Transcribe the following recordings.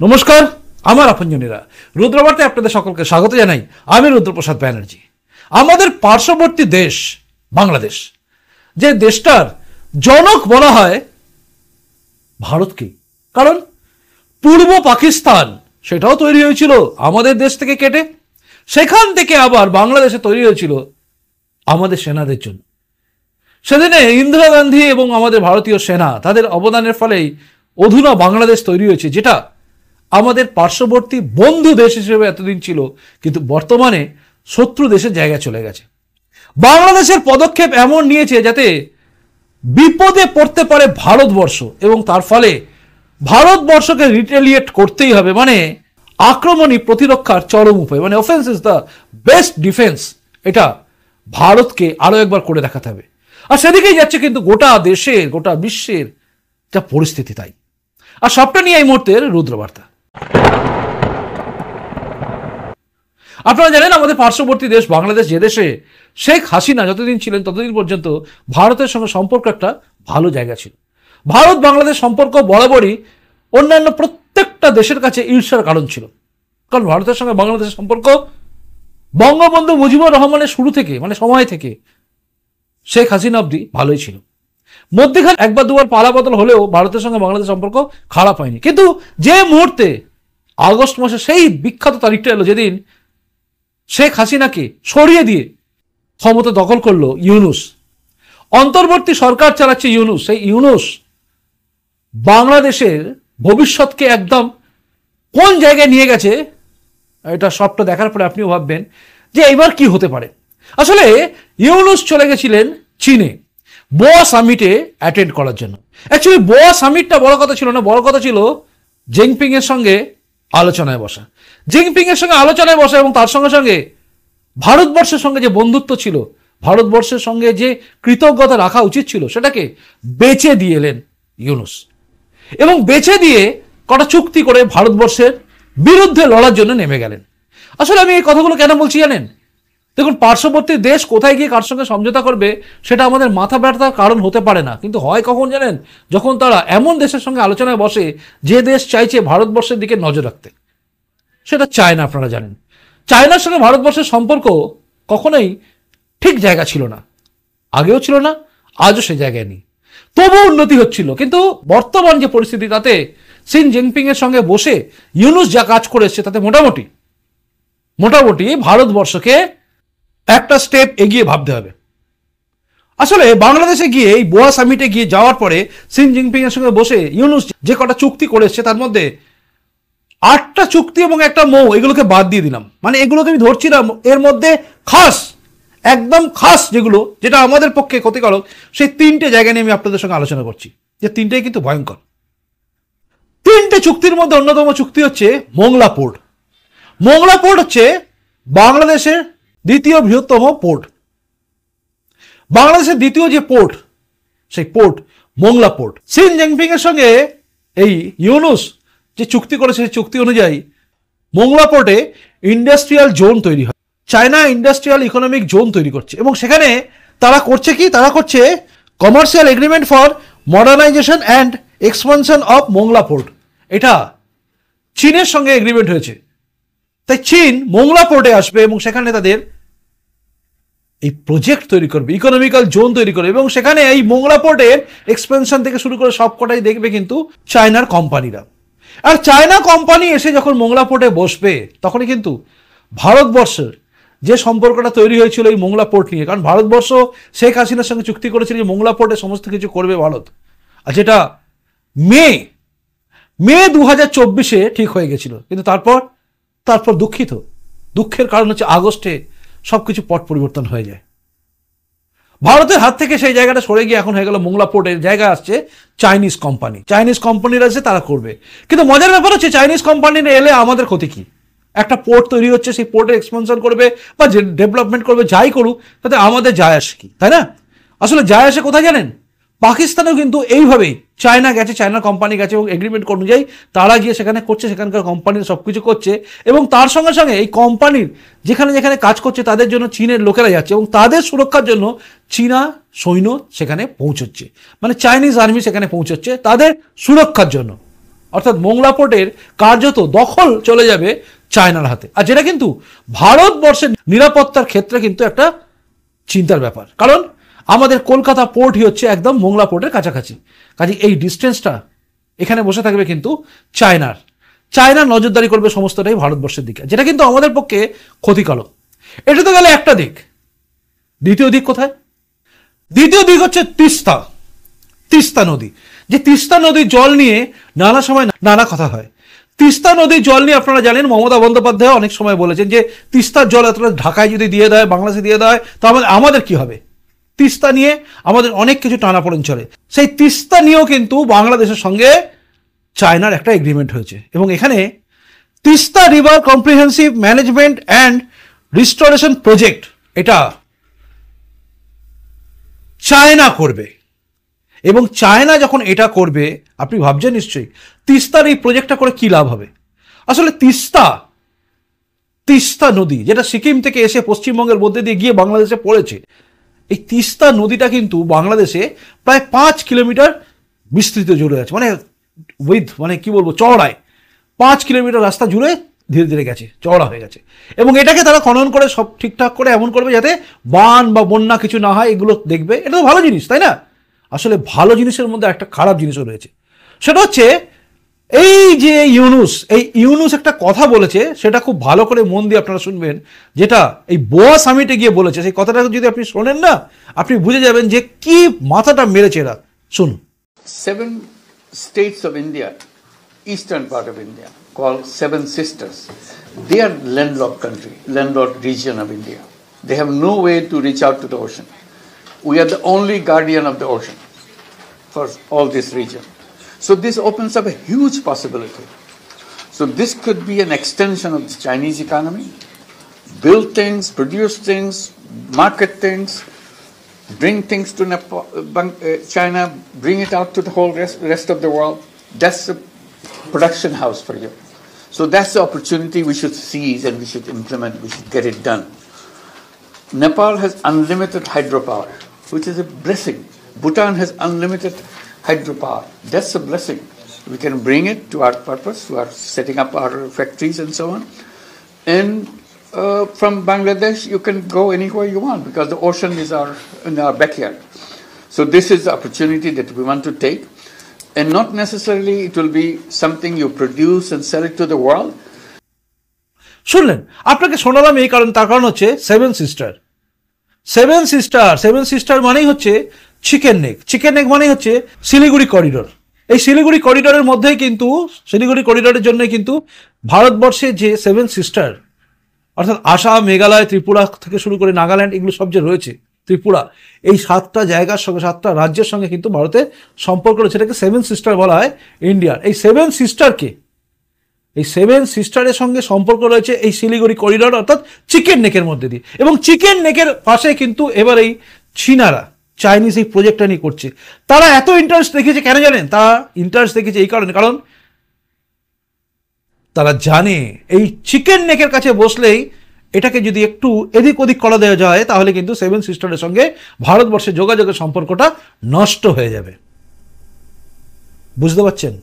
নমস্কার, আমার আপনজনেরা রুদ্রবার্তায় আপনাদের সকলকে স্বাগত জানাই। আমি রুদ্রপ্রসাদ ব্যানার্জি। আমাদের পার্শ্ববর্তী দেশ বাংলাদেশ, যে দেশটার জনক বলা হয় ভারতকে, কারণ পূর্ব পাকিস্তান সেটাও তৈরি হয়েছিল আমাদের দেশ থেকে কেটে, সেখান থেকে আবার বাংলাদেশে তৈরি হয়েছিল আমাদের সেনাদের জন্য। সেদিনে ইন্দিরা গান্ধী এবং আমাদের ভারতীয় সেনা তাদের অবদানের ফলেই অধুনা বাংলাদেশ তৈরি হয়েছে, যেটা আমাদের পার্শ্ববর্তী বন্ধু দেশ হিসেবে এতদিন ছিল, কিন্তু বর্তমানে শত্রু দেশের জায়গায় চলে গেছে। বাংলাদেশের পদক্ষেপ এমন নিয়েছে যাতে বিপদে পড়তে পারে ভারতবর্ষ, এবং তার ফলে ভারতবর্ষকে রিটেলিয়েট করতেই হবে, মানে আক্রমণই প্রতিরক্ষার চরম উপায়, মানে offence is the best defence. এটা ভারতকে আরো একবার করে দেখাতে হবে। আর সেদিকেই যাচ্ছে কিন্তু গোটা দেশের, গোটা বিশ্বের যা পরিস্থিতি, তাই। আর সবটা নিয়ে এই মুহূর্তের রুদ্রবার্তা। আপনারা জানেন আমাদের পার্শ্ববর্তী দেশ বাংলাদেশ, যে দেশে শেখ হাসিনা যতদিন ছিলেন ততদিন পর্যন্ত ভারতের সঙ্গে সম্পর্ক একটা ভালো জায়গা ছিল। ভারত বাংলাদেশ সম্পর্ক বরাবরই অন্যান্য প্রত্যেকটা দেশের কাছে ঈর্ষার কারণ ছিল, কারণ ভারতের সঙ্গে বাংলাদেশের সম্পর্ক বঙ্গবন্ধু মুজিবুর রহমানের শুরু থেকে, মানে সময় থেকে শেখ হাসিনা অবধি ভালোই ছিল। মধ্যেখানে একবার দুবার পালাবদল হলেও ভারতের সঙ্গে বাংলাদেশ সম্পর্ক খারাপ হয়নি। কিন্তু যে মুহূর্তে আগস্ট মাসে সেই বিখ্যাত তারিখটা এলো, যেদিন শেখ হাসিনাকে সরিয়ে দিয়ে ক্ষমতা দখল করলো ইউনূস, অন্তর্বর্তী সরকার চালাচ্ছে ইউনূস, সেই ইউনূস বাংলাদেশের ভবিষ্যৎকে একদম কোন জায়গায় নিয়ে গেছে, এটা সবটা দেখার পরে আপনিও ভাববেন যে এবার কি হতে পারে। আসলে ইউনূস চলে গেছিলেন চীনে বোয়া সামিটে অ্যাটেন্ড করার জন্য। অ্যাকচুয়ালি বোয়া সামিটটা বড় কথা ছিল না, বড় কথা ছিল জিনপিং এর সঙ্গে আলোচনায় বসা। জিনপিং এর সঙ্গে আলোচনায় বসা এবং তার সঙ্গে সঙ্গে ভারতবর্ষের সঙ্গে যে বন্ধুত্ব ছিল, ভারতবর্ষের সঙ্গে যে কৃতজ্ঞতা রাখা উচিত ছিল, সেটাকে বেচে দিয়ে এলেন ইউনূস, এবং বেচে দিয়ে কটা চুক্তি করে ভারতবর্ষের বিরুদ্ধে লড়ার জন্য নেমে গেলেন। আসলে আমি এই কথাগুলো কেন বলছি জানেন? দেখুন, পার্শ্ববর্তী দেশ কোথায় গিয়ে কার সঙ্গে সমঝোতা করবে সেটা আমাদের মাথা ব্যথার কারণ হতে পারে না, কিন্তু হয় কখন জানেন? যখন তারা এমন দেশের সঙ্গে আলোচনায় বসে যে দেশ চাইছে ভারতবর্ষের দিকে নজর রাখতে। সেটা চায়না। আপনারা জানেন চায়নার সঙ্গে ভারতবর্ষের সম্পর্ক কখনোই ঠিক জায়গা ছিল না, আগেও ছিল না, আজও সে জায়গায় নেই। তবুও উন্নতি হচ্ছিল। কিন্তু বর্তমান যে পরিস্থিতি, তাতে শি জিনপিং এর সঙ্গে বসে ইউনূস যা কাজ করে এসছে, তাতে মোটামুটি ভারতবর্ষকে একটা স্টেপ এগিয়ে ভাবতে হবে। আসলে বাংলাদেশে গিয়ে এই বোয়া সামিটে গিয়ে যাওয়ার পরে শি জিনপিং এর সঙ্গে বসে ইউনূস যে কটা চুক্তি করে এসছে, তার মধ্যে 8টা চুক্তি এবং একটা মৌ, এগুলোকে বাদ দিয়ে দিলাম। মানে এগুলোকে আমি ধরছি না, এর মধ্যে খাস, একদম খাস যেগুলো, যেটা আমাদের পক্ষে ক্ষতিকারক, সেই 3টে জায়গা নিয়ে আমি আপনাদের সঙ্গে আলোচনা করছি, যে 3টেই কিন্তু ভয়ঙ্কর। 3টে চুক্তির মধ্যে অন্যতম চুক্তি হচ্ছে মোংলা পোর্ট। মোংলা পোর্ট হচ্ছে বাংলাদেশের দ্বিতীয় বৃহত্তম পোর্ট। বাংলাদেশের দ্বিতীয় যে পোর্ট, সেই port Mongla port. Xi Jinping এর সঙ্গে এই ইউনূস যে চুক্তি করেছে, সেই চুক্তি অনুযায়ী মোংলা পোর্টে ইন্ডাস্ট্রিয়াল জোন তৈরি হয়। চায়না ইন্ডাস্ট্রিয়াল ইকোনমিক জোন তৈরি করছে, এবং সেখানে তারা করছে কি? তারা করছে commercial agreement for modernisation and expansion of Mongla port. এটা চীনের সঙ্গে এগ্রিমেন্ট হয়েছে। তাই চীন মোংলা পোর্টে আসবে এবং সেখানে তাদের এই প্রজেক্ট তৈরি করবে, ইকোনমিক্যাল জোন তৈরি করবে, এবং সেখানে এই মোংলা পোর্টের এক্সপেনশন থেকে শুরু করে সবকটাই দেখবে কিন্তু চায়নার কোম্পানিরা। আর চায়না কোম্পানি এসে যখন মোংলা পোর্টে বসবে, তখনই কিন্তু ভারতবর্ষের যে সম্পর্কটা তৈরি হয়েছিল এই মোংলা পোর্ট নিয়ে, কারণ ভারতবর্ষ শেখ হাসিনার সঙ্গে চুক্তি করেছিল যে মোংলা পোর্টে সমস্ত কিছু করবে ভারত, আর যেটা মে 2024-এ ঠিক হয়ে গেছিল। কিন্তু তারপর দুঃখের কারণ হচ্ছে আগস্টে সবকিছু পট পরিবর্তন হয়ে যায়। ভারতের হাত থেকে সেই জায়গাটা সরে গিয়ে এখন হয়ে গেল মোংলা পোর্টের জায়গা আসছে চাইনিজ কোম্পানিরা এসে তারা করবে। কিন্তু মজার ব্যাপার হচ্ছে চাইনিজ কোম্পানিরা এলে আমাদের ক্ষতি কি? একটা পোর্ট তৈরি হচ্ছে, সেই পোর্টের এক্সপেনশন করবে বা যে ডেভেলপমেন্ট করবে, যাই করুক, তাতে আমাদের যায় আসে কি? তাই না? আসলে যায় আসে কোথায় জানেন? পাকিস্তানেও কিন্তু এইভাবেই চায়না গেছে, চায়নার কোম্পানি গেছে এবং এগ্রিমেন্ট অনুযায়ী তারা গিয়ে সেখানে করছে, সেখানকার কোম্পানির সবকিছু করছে, এবং তার সঙ্গে সঙ্গে এই কোম্পানির যেখানে যেখানে কাজ করছে তাদের জন্য চীনের লোকেরা যাচ্ছে, এবং তাদের সুরক্ষার জন্য চীনা সৈন্য সেখানে পৌঁছচ্ছে, মানে চাইনিজ আর্মি সেখানে পৌঁছচ্ছে তাদের সুরক্ষার জন্য। অর্থাৎ মোংলা পোর্টের কার্যত দখল চলে যাবে চায়নার হাতে, আর যেটা কিন্তু ভারতবর্ষের নিরাপত্তার ক্ষেত্রে কিন্তু একটা চিন্তার ব্যাপার। কারণ আমাদের কলকাতা পোর্টই হচ্ছে একদম মোংলা পোর্টের কাছাকাছি, কাজে এই ডিস্টেন্সটা এখানে বসে থাকবে কিন্তু চায়নার নজরদারি করবে সমস্তটাই ভারতবর্ষের দিকে, যেটা কিন্তু আমাদের পক্ষে ক্ষতিকারক। এটা তো গেলে একটা দিক। দ্বিতীয় দিক কোথায়? দ্বিতীয় দিক হচ্ছে তিস্তা নদী। যে তিস্তা নদীর জল নিয়ে নানা সময় নানা কথা হয়। তিস্তা নদীর জল নিয়ে আপনারা জানেন মমতা বন্দ্যোপাধ্যায় অনেক সময় বলেছেন যে তিস্তার জল এতটা ঢাকায় যদি দিয়ে দেয়, বাংলাদেশে দিয়ে দেয়, তাহলে আমাদের কি হবে? তিস্তা নিয়ে আমাদের অনেক কিছু টানাপোড়েন চলে। সেই তিস্তা নিয়েও কিন্তু বাংলাদেশের সঙ্গে চায়নার একটা এগ্রিমেন্ট হয়েছে, এবং এখানে Teesta river comprehensive management and restoration project, এটা চায়না করবে। এবং চায়না যখন এটা করবে, আপনি ভাবছেন নিশ্চয়ই তিস্তার এই প্রজেক্টটা করে কি লাভ হবে। আসলে তিস্তা নদী যেটা সিকিম থেকে এসে পশ্চিমবঙ্গের মধ্যে দিয়ে গিয়ে বাংলাদেশে পড়েছে, এই তিস্তা নদীটা কিন্তু বাংলাদেশে প্রায় 5 কিলোমিটার বিস্তৃত জুড়ে আছে, মানে কি বলবো, চওড়ায় 5 কিলোমিটার রাস্তা জুড়ে ধীরে ধীরে গেছে, চওড়া হয়ে গেছে। এবং এটাকে তারা খনন করে সব ঠিকঠাক করে এমন করবে যাতে বান বা বন্যা কিছু না হয়, এগুলো দেখবে। এটা তো ভালো জিনিস, তাই না? আসলে ভালো জিনিসের মধ্যে একটা খারাপ জিনিসও রয়েছে। সেটা হচ্ছে এই যে ইউনুস একটা কথা বলেছে, সেটা খুব ভালো করে মন দিয়ে আপনারা শুনবেন, যেটা এই বোয়া সামিটে গিয়ে বলেছে। সেই কথাটা যদি আপনি শোনেন না, আপনি বুঝে যাবেন যে কি মাথাটা মেরেছে এরা। শুনুন। 7 states of India, eastern part of India, called Seven Sisters, they are landlocked region of India. They have no way to reach out to the ocean. We are the only guardian of the ocean for all this region. So this opens up a huge possibility. So this could be an extension of the Chinese economy. Build things, produce things, market things, bring things to China, bring it out to the whole rest of the world. That's a production house for you. So that's the opportunity we should seize and we should implement, we should get it done. Nepal has unlimited hydropower, which is a blessing. Bhutan has unlimited hydropower. That's a blessing. We can bring it to our purpose, to our setting up our factories and so on. And from Bangladesh, you can go anywhere you want because the ocean is in our backyard. So this is the opportunity that we want to take. And not necessarily it will be something you produce and sell it to the world. শুনলেন? আপনাকে শোনালাম এই তার কারণ হচ্ছে seven sister মানেই হচ্ছে chicken neck মানেই হচ্ছে শিলিগুড়ি করিডোর। এই শিলিগুড়ি করিডোরের মধ্যেই কিন্তু, শিলিগুড়ি করিডোরের জন্যই কিন্তু ভারতবর্ষে যে 7 সিস্টার, অর্থাৎ আসাম, মেঘালয়, ত্রিপুরা থেকে শুরু করে নাগাল্যান্ড, এগুলো সব যে রয়েছে, ত্রিপুরা, এই 7টা জায়গার সঙ্গে, 7টা রাজ্যের সঙ্গে কিন্তু ভারতের সম্পর্ক রয়েছে। এটাকে 7 সিস্টার বলা হয় ইন্ডিয়ার। এই 7 সিস্টারের সঙ্গে সম্পর্ক রয়েছে এই শিলিগুড়ি করিডোর, অর্থাৎ চিকেন নেকের মধ্যে দিয়ে। এবং চিকেন নেকের পাশে কিন্তু এবার এই চাইনিজ এই প্রজেক্টটা নিয়ে করছে। তারা এত ইন্টারেস্ট দেখিয়েছে কেন জানেন? তারা ইন্টারেস্ট দেখিয়েছে এই কারণে, কারণ তারা জানে এই চিকেন নেকের কাছে বসলেই এটাকে যদি একটু এদিক ওদিক করা দেওয়া যায়, তাহলে কিন্তু 7 সিস্টারের সঙ্গে ভারতবর্ষের যোগাযোগের সম্পর্কটা নষ্ট হয়ে যাবে। বুঝতে পারছেন?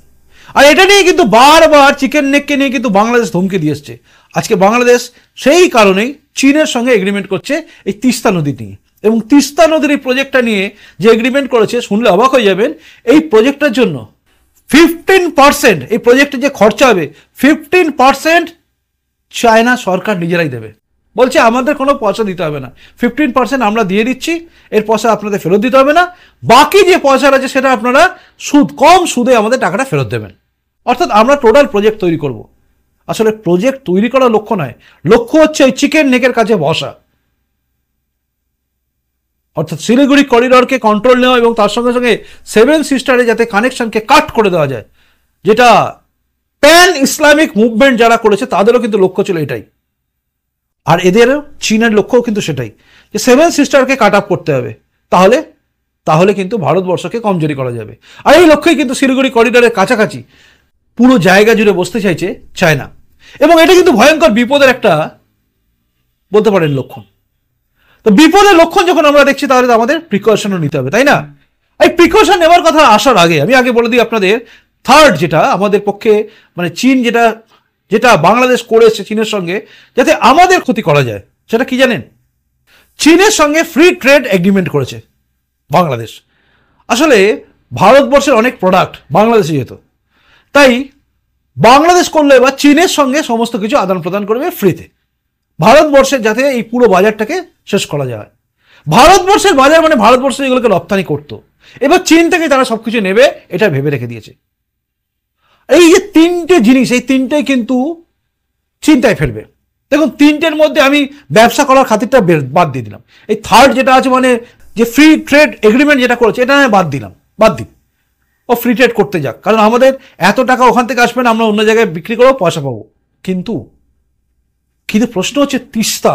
আর এটা নিয়ে কিন্তু বারবার চিকেন নেককে নিয়ে কিন্তু বাংলাদেশ ধমকি দিয়ে এসছে। আজকে বাংলাদেশ সেই কারণেই চীনের সঙ্গে এগ্রিমেন্ট করছে এই তিস্তা নদী নিয়ে। এবং তিস্তা নদীর এই প্রজেক্টটা নিয়ে যে এগ্রিমেন্ট করেছে, শুনলে অবাক হয়ে যাবেন, এই প্রজেক্টটার জন্য 15%, এই প্রজেক্টে যে খরচা হবে 15% চায়না সরকার নিজেরাই দেবে। বলছে আমাদের কোনো পয়সা দিতে হবে না, 15% আমরা দিয়ে দিচ্ছি, এর পয়সা আপনাদের ফেরত দিতে হবে না, বাকি যে পয়সা আছে সেটা আপনারা কম সুদে আমাদের টাকাটা ফেরত দেবেন। অর্থাৎ আমরা টোটাল প্রজেক্ট তৈরি করব। আসলে প্রজেক্ট তৈরি করার লক্ষ্য নয়, লক্ষ্য হচ্ছে এই চিকেন নেকের কাছে বসা, অর্থাৎ শিলিগুড়ি করিডোরকে কন্ট্রোল নেওয়া এবং তার সঙ্গে সঙ্গে 7 সিস্টারে যাতে কানেকশনকে কাট করে দেওয়া যায়, যেটা প্যান ইসলামিক মুভমেন্ট যারা করেছে তাদেরও কিন্তু লক্ষ্য ছিল এটাই। আর এদের চীনের লক্ষ্যও কিন্তু সেটাই, যে 7 সিস্টারকে কাট আপ করতে হবে, তাহলে কিন্তু ভারতবর্ষকে কমজোরি করা যাবে। আর এই লক্ষ্যেই কিন্তু শিলিগুড়ি করিডোরের কাছাকাছি পুরো জায়গা জুড়ে বসতে চাইছে চায়না। এবং এটা কিন্তু ভয়ঙ্কর বিপদের একটা, বলতে পারেন, লক্ষণ। তো বিপদের লক্ষণ যখন আমরা দেখছি, তাহলে আমাদের প্রিকশনও নিতে হবে, তাই না? এই প্রিকশন নেওয়ার কথা আসার আগে আমি বলে দিই আপনাদের, থার্ড যেটা আমাদের পক্ষে মানে চীন যেটা যেটা বাংলাদেশ করেছে চীনের সঙ্গে যাতে আমাদের ক্ষতি করা যায়, সেটা কি জানেন? চীনের সঙ্গে ফ্রি ট্রেড এগ্রিমেন্ট করেছে বাংলাদেশ। আসলে ভারতবর্ষের অনেক প্রোডাক্ট বাংলাদেশে যেত, তাই বাংলাদেশ করলে এবার চীনের সঙ্গে সমস্ত কিছু আদান প্রদান করবে ফ্রিতে, ভারতবর্ষের যাতে এই পুরো বাজারটাকে শেষ করা যায়। ভারতবর্ষের বাজার মানে ভারতবর্ষ এগুলোকে রপ্তানি করতো, এবার চীন থেকে তারা সবকিছু নেবে এটা ভেবে রেখে দিয়েছে। এই যে তিনটে জিনিস, এই তিনটেই কিন্তু চিন্তায় ফেলবে। দেখুন, তিনটের মধ্যে আমি ব্যবসা করার খাতিরটা বাদ দিয়ে দিলাম। এই থার্ড যেটা আছে মানে যে ফ্রি ট্রেড এগ্রিমেন্ট যেটা করেছে এটা আমি বাদ দিই। ও ফ্রি ট্রেড করতে যাক, কারণ আমাদের এত টাকা ওখান থেকে আসবে না, আমরা অন্য জায়গায় বিক্রি করেও পয়সা পাবো। কিন্তু প্রশ্ন হচ্ছে তিস্তা,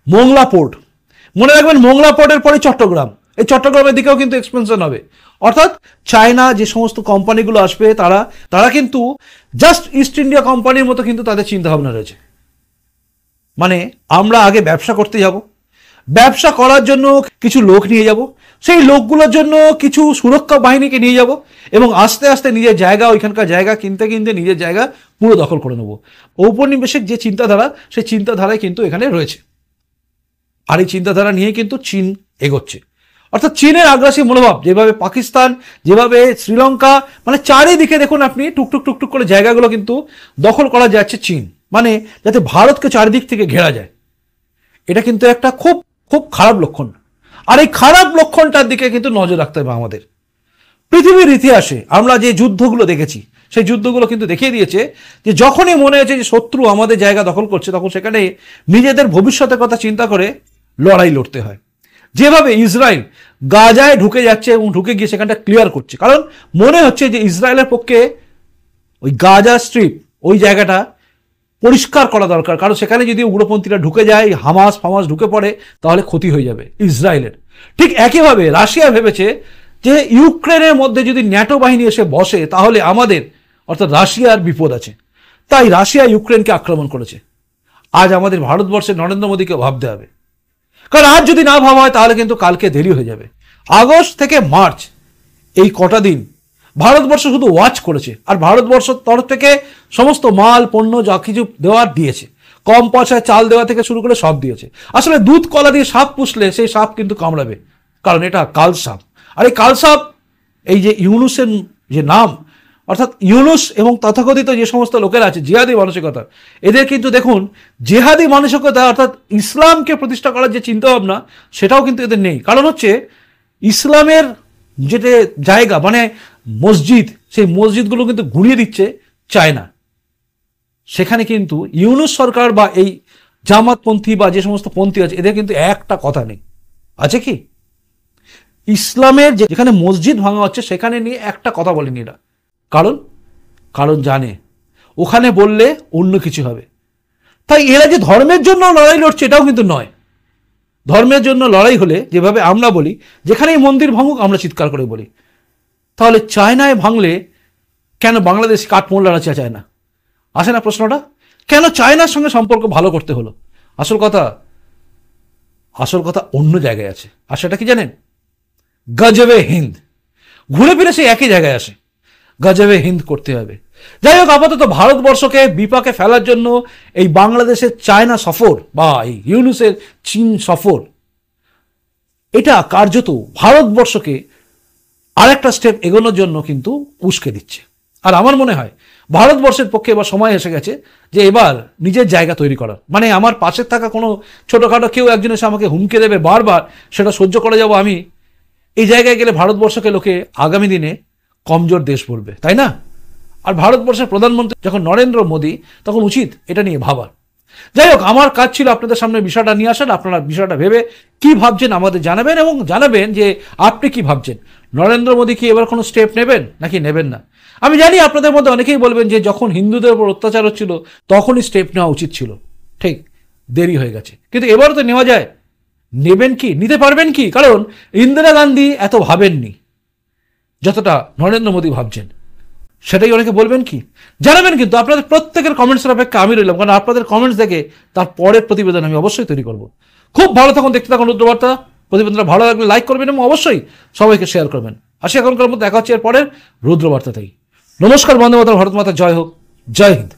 মোংলা পোর্ট, মনে রাখবেন মোংলা পোর্টের পরে চট্টগ্রাম, এই চট্টগ্রামের দিকেও কিন্তু এক্সপেনশন হবে। অর্থাৎ চায়না যে সমস্ত কোম্পানিগুলো আসবে তারা কিন্তু জাস্ট ইস্ট ইন্ডিয়া কোম্পানির মতো কিন্তু তাদের চিন্তা ভাবনা রয়েছে। মানে আমরা আগে ব্যবসা করতে যাব, ব্যবসা করার জন্য কিছু লোক নিয়ে যাব, সেই লোকগুলোর জন্য কিছু সুরক্ষা বাহিনীকে নিয়ে যাব এবং আস্তে আস্তে নিজের জায়গা, ওইখানকার জায়গা কিনতে কিনতে নিজের জায়গা পুরো দখল করে নেব। ঔপনিবেশিক যে চিন্তাধারা, সেই চিন্তাধারায় কিন্তু এখানে রয়েছে। আর এই চিন্তাধারা নিয়ে কিন্তু চীন এগোচ্ছে। অর্থাৎ চীনের আগ্রাসী মনোভাব, যেভাবে পাকিস্তান, যেভাবে শ্রীলঙ্কা, মানে চারিদিকে দেখুন আপনি টুকটুক করে জায়গাগুলো কিন্তু দখল করা যাচ্ছে চীন, মানে যাতে ভারতকে চারিদিক থেকে ঘেরা যায়। এটা কিন্তু একটা খুব খুব খারাপ লক্ষণ। আর এই খারাপ লক্ষণটার দিকে কিন্তু নজর রাখতে হবে আমাদের। পৃথিবীর ইতিহাসে আমরা যে যুদ্ধগুলো দেখেছি, সেই যুদ্ধগুলো কিন্তু দেখিয়ে দিয়েছে যে যখনই মনে হয়েছে যে শত্রু আমাদের জায়গা দখল করছে, তখন সেখানে নিজেদের ভবিষ্যতের কথা চিন্তা করে লড়াই লড়তে হয়। যেভাবে ইসরায়েল গাজায় ঢুকে যাচ্ছে এবং ঢুকে গিয়ে সেখানটা ক্লিয়ার করছে, কারণ মনে হচ্ছে যে ইসরায়েলের পক্ষে ওই গাজা স্ট্রিপ, ওই জায়গাটা পরিষ্কার করা দরকার, কারণ সেখানে যদি উগ্রপন্থীরা ঢুকে যায়, হামাস ঢুকে পড়ে, তাহলে ক্ষতি হয়ে যাবে ইসরায়েলের। ঠিক একইভাবে রাশিয়া ভেবেছে যে ইউক্রেনের মধ্যে যদি ন্যাটো বাহিনী এসে বসে তাহলে আমাদের অর্থাৎ রাশিয়ার বিপদ আছে, তাই রাশিয়া ইউক্রেনকে আক্রমণ করেছে। আজ আমাদের ভারতবর্ষের নরেন্দ্র মোদীকে ভাবতে হবে, কারণ আজ যদি না ভাবা হয় তাহলে কিন্তু কালকে দেরি হয়ে যাবে। আগস্ট থেকে মার্চ এই কটা দিন ভারতবর্ষ শুধু ওয়াচ করেছে, আর ভারতবর্ষের তরফ থেকে সমস্ত মাল পণ্য যা কিছু দেওয়ার দিয়েছে, কম পয়সায় চাল দেওয়া থেকে শুরু করে সব দিয়েছে। আসলে দুধ কলা দিয়ে সাপ পুষলে সেই সাপ কিন্তু কামড়াবে, কারণ এটা কাল সাপ। আর এই কাল সাপ, এই যে ইউনুসের যে নাম, অর্থাৎ ইউনুস এবং তথাকথিত যে সমস্ত লোকেরা আছে জিহাদি মানসিকতা, এদের কিন্তু দেখুন জেহাদি মানসিকতা অর্থাৎ ইসলামকে প্রতিষ্ঠা করার যে চিন্তাভাবনা, সেটাও কিন্তু এদের নেই। কারণ হচ্ছে ইসলামের যেটা জায়গা মানে মসজিদ, সেই মসজিদগুলো কিন্তু ঘুরিয়ে দিচ্ছে চায়না। সেখানে কিন্তু ইউনুস সরকার বা এই জামাতপন্থী বা যে সমস্ত পন্থী আছে, এদের কিন্তু একটা কথা নেই। আছে কি? ইসলামের যেখানে মসজিদ ভাঙা হচ্ছে সেখানে নিয়ে একটা কথা বলেনি এরা। কারণ জানে ওখানে বললে অন্য কিছু হবে। তাই এরা যে ধর্মের জন্য লড়াই লড়ছে এটাও কিন্তু নয়। ধর্মের জন্য লড়াই হলে যেভাবে আমরা বলি, যেখানেই মন্দির ভাঙুক আমরা চিৎকার করে বলি, তাহলে চায়নায় ভাঙলে কেন বাংলাদেশ কাঠমোল্লারা চায় না? আসে না প্রশ্নটা? কেন চায়নার সঙ্গে সম্পর্ক ভালো করতে হলো? আসল কথা অন্য জায়গায় আছে। আর সেটা কি জানেন? গজবে হিন্দ। ঘুরে ফিরে সে একই জায়গায় আসে, গজবে হিন্দ করতে হবে। যাই হোক, আপাতত ভারতবর্ষকে বিপাকে ফেলার জন্য এই বাংলাদেশের চায়না সফর বা এই ইউনুসের চীন সফর, এটা কার্যত ভারতবর্ষকে আরেকটা স্টেপ এগোনোর জন্য কিন্তু উস্কে দিচ্ছে। আর আমার মনে হয় ভারতবর্ষের পক্ষে এবার সময় এসে গেছে যে এবার নিজের জায়গা তৈরি করার। মানে আমার পাশে থাকা কোনো ছোটোখাটো কেউ একজন এসে আমাকে হুমকে দেবে বারবার, সেটা সহ্য করে যাব আমি, এই জায়গায় গেলে ভারতবর্ষকে লোকে আগামী দিনে কমজোর দেশ বলবে, তাই না? আর ভারতবর্ষের প্রধানমন্ত্রী যখন নরেন্দ্র মোদী, তখন উচিত এটা নিয়ে ভাবার। যাই হোক, আমার কাজ ছিল আপনাদের সামনে বিষয়টা নিয়ে আসার। আপনারা বিষয়টা ভেবে কি ভাবছেন আমাদের জানাবেন, এবং জানাবেন যে আপনি কি ভাবছেন। নরেন্দ্র মোদী কি এবার কোনো স্টেপ নেবেন নাকি নেবেন না? আমি জানি আপনাদের মধ্যে অনেকেই বলবেন যে যখন হিন্দুদের উপর অত্যাচার হচ্ছিল তখনই স্টেপ নেওয়া উচিত ছিল, ঠিক দেরি হয়ে গেছে। কিন্তু এবারও তো নেওয়া যায়। নেবেন কি, নিতে পারবেন কি? কারণ ইন্দিরা গান্ধী এত ভাবেননি যতটা নরেন্দ্র মোদী ভাবছেন। সেটাই অনেকে বলবেন কি জানাবেন, কিন্তু আপনাদের প্রত্যেকের কমেন্টসের অপেক্ষা আমি রইলাম, কারণ আপনাদের কমেন্টস দেখে তার পরের প্রতিবেদন আমি অবশ্যই তৈরি করব। খুব ভালো থাকুন, দেখতে থাকুন রুদ্রবার্তা। প্রতিবেদনটা ভালো লাগলে লাইক করবেন এবং অবশ্যই সবাইকে শেয়ার করবেন। আসি এখনকার মধ্যে দেখা হচ্ছে এর পরের রুদ্রবার্তাতেই। নমস্কার, বন্দে মাতরম, ভারত মাতা জয় হোক, জয় হিন্দ।